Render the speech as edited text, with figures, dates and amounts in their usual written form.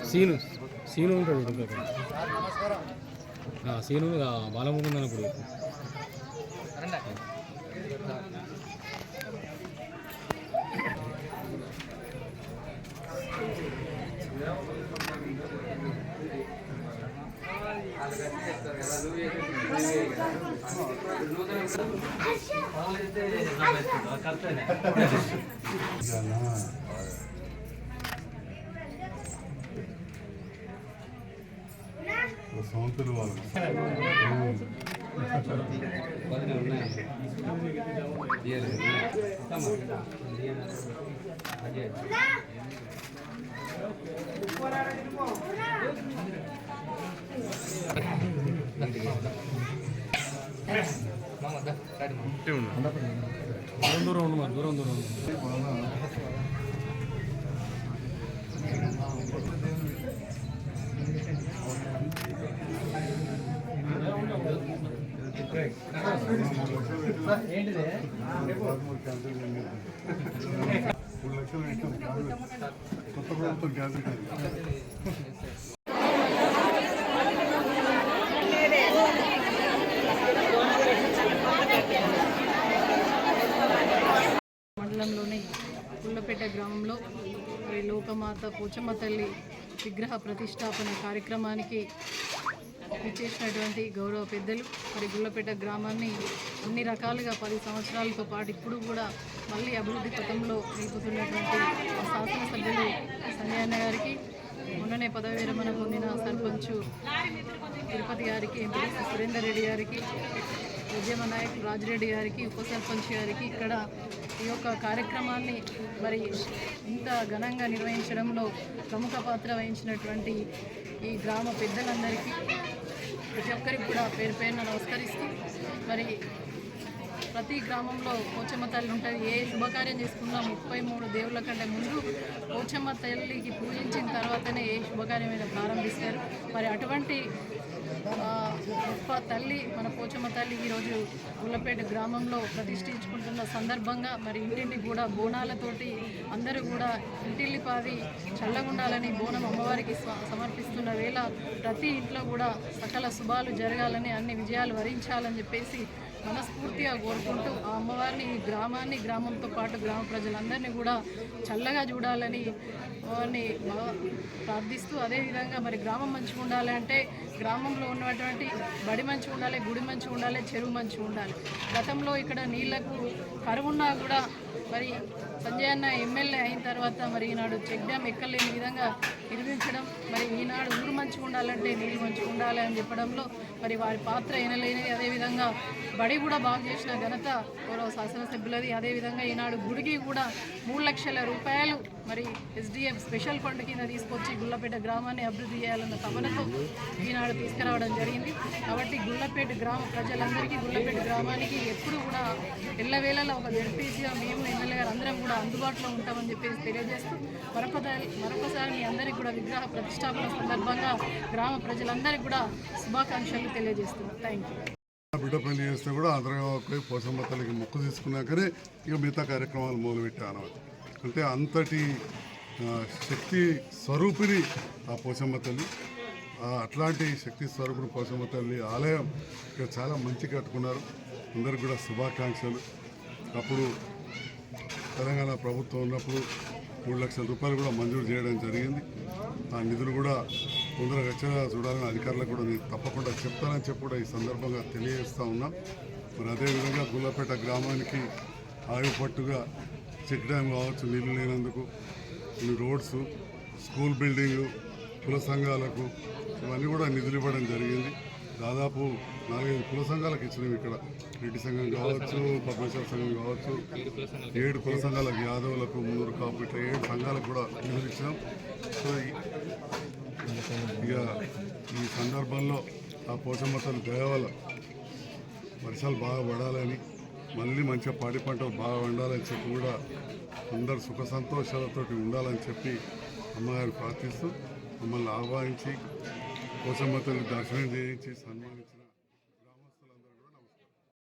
Scene scene ఉంటాడు ఇక్కడ scene బాలముకుందని ఇప్పుడు సౌంతులు వాళ్ళు దూరం ఉండు మరి దూరం ఏంటిది 3 లక్షలు కొత్త ప్రభుత్వం గ్యాస్ మండలంలోని పుల్లపేట గ్రామంలో లోకమాత పోచమ్మ తల్లి విగ్రహ ప్రతిష్టాపన కార్యక్రమానికి విచ్చేసినటువంటి గౌరవ పెద్దలు మరి గుళ్ళపేట గ్రామాన్ని అన్ని రకాలుగా 10 సంవత్సరాలతో పాటు ఇప్పుడు కూడా మళ్ళీ అభివృద్ధి పథంలో నిలుపుతున్నటువంటి శాసనసభ్యులు సంజయ్ అన్న గారికి, మొన్ననే పదవి విరమణ పొందిన సర్పంచ్ తిరుపతి గారికి, ఎంపీ సురేందర్ రెడ్డి గారికి, ఉద్యమ నాయకులు రాజిరెడ్డి గారికి, ఉప సర్పంచ్ గారికి, ఇక్కడ ఈ యొక్క కార్యక్రమాన్ని మరి ఇంత ఘనంగా నిర్వహించడంలో ప్రముఖ పాత్ర వహించినటువంటి ఈ గ్రామ పెద్దలందరికీ ప్రతి ఒక్కరికి కూడా పేరు పేరున నమస్కరిస్తూ, మరి ప్రతి గ్రామంలో పోచమ్మ తల్లి ఉంటుంది. ఏ శుభకార్యం చేసుకున్నా 33 దేవుళ్ళ కంటే ముందు పోచమ్మ తల్లికి పూజించిన తర్వాతనే ఏ శుభకార్యమైన ప్రారంభిస్తారు. మరి అటువంటి గొప్ప తల్లి మన పోచమ్మ తల్లి ఈరోజు గుళ్ళపేట గ్రామంలో ప్రతిష్ఠించుకుంటున్న సందర్భంగా మరి ఇంటింటికి కూడా బోనాలతోటి అందరూ కూడా ఇంటిల్లిపాది చల్లగుండాలని బోనం అమ్మవారికి సమర్పిస్తున్న వేళ ప్రతి ఇంట్లో కూడా సకల శుభాలు జరగాలని, అన్ని విజయాలు వరించాలని చెప్పేసి మనస్ఫూర్తిగా కోరుకుంటూ ఆ అమ్మవారిని ఈ గ్రామాన్ని, గ్రామంతో పాటు గ్రామ ప్రజలందరినీ కూడా చల్లగా చూడాలని వారిని ప్రార్థిస్తూ, అదేవిధంగా మరి గ్రామం మంచిగా ఉండాలంటే గ్రామంలో ఉన్నటువంటి బడి మంచిగా ఉండాలి, గుడి మంచిగా ఉండాలి, చెరువు మంచిగా ఉండాలి. గతంలో ఇక్కడ నీళ్లకు కరువున్నా కూడా మరి సంజయ్ అన్న ఎమ్మెల్యే అయిన తర్వాత మరి ఈనాడు చెక్ డ్యామ్ ఎక్కలేని విధంగా నిర్మించడం, మరి ఈనాడు ఊరు మంచిగా ఉండాలంటే నీళ్ళు మంచిగా ఉండాలి అని చెప్పడంలో మరి వారి పాత్ర ఎనలేనిది. అదేవిధంగా బడి కూడా బాగు చేసిన ఘనత గౌరవ శాసనసభ్యులది. అదేవిధంగా ఈనాడు గుడికి కూడా 3 లక్షల రూపాయలు మరి ఎస్డిఎఫ్ స్పెషల్ ఫండ్ కింద తీసుకొచ్చి గుళ్ళపేట గ్రామాన్ని అభివృద్ధి చేయాలన్న తపనతో ఈనాడు తీసుకురావడం జరిగింది. కాబట్టి గుళ్ళపేట గ్రామ ప్రజలందరికీ, గుళ్ళపేట గ్రామానికి ఎప్పుడు కూడా ఎల్లవేళలా ఒక జడ్పీసీగా మేము ఎమ్మెల్యే గారు అందరం కూడా అందుబాటులో ఉంటామని చెప్పేసి తెలియజేస్తూ మరొకసారి మీ అందరికీ కూడా విగ్రహ ప్రతిష్టాపన సందర్భంగా గ్రామ ప్రజలందరికీ కూడా శుభాకాంక్షలు తెలియజేస్తున్నాం. Thank you. బిడ్డ పెళ్లి చేస్తే కూడా అందరూ పోచమ్మ తల్లికి మొక్కు తీసుకున్నాకనే ఇక మిగతా కార్యక్రమాలు మొదలుపెట్టాను. అంటే అంతటి శక్తి స్వరూపిణి ఆ పోచమ్మ తల్లి. అట్లాంటి శక్తి స్వరూపుడు పోచమ్మ తల్లి ఆలయం ఇక్కడ చాలా మంచి కట్టుకున్నారు. అందరికి కూడా శుభాకాంక్షలు. అప్పుడు తెలంగాణ ప్రభుత్వం ఉన్నప్పుడు 3 లక్షల రూపాయలు కూడా మంజూరు చేయడం జరిగింది. ఆ నిధులు కూడా తొందరగా వచ్చేలా చూడాలని అధికారులకు కూడా నేను తప్పకుండా చెప్తానని చెప్పి కూడా ఈ సందర్భంగా తెలియజేస్తూ ఉన్నాం. మరి అదేవిధంగా గుళ్ళపేట గ్రామానికి ఆయుపట్టుగా చెక్ డ్యామ్ కావచ్చు, నీళ్ళు లేనందుకు కొన్ని రోడ్స్, స్కూల్ బిల్డింగ్లు, కుల సంఘాలకు ఇవన్నీ కూడా నిధులు ఇవ్వడం జరిగింది. దాదాపు 4-5 కుల సంఘాలకు ఇచ్చినాం. ఇక్కడ రెడ్డి సంఘం కావచ్చు, పద్మేశ్వర సంఘం కావచ్చు, 7 కుల సంఘాలకు, యాదవులకు, మున్నూరు కాపు, ఇట్లా 7 సంఘాలకు కూడా నిధులు ఇచ్చినాం. సో ఇక ఈ సందర్భంలో ఆ పోచమ్మ తల్లి దయ వల్ల వర్షాలు బాగా పడాలని, మళ్ళీ మంచిగా పాడి పంటలు బాగా వండాలని చెప్పి కూడా అందరు సుఖ సంతోషాలతో ఉండాలని చెప్పి అమ్మగారు ప్రార్థిస్తూ మమ్మల్ని ఆహ్వానించి పోచమ్మ తల్లి దర్శనం చేయించి సన్మానించిన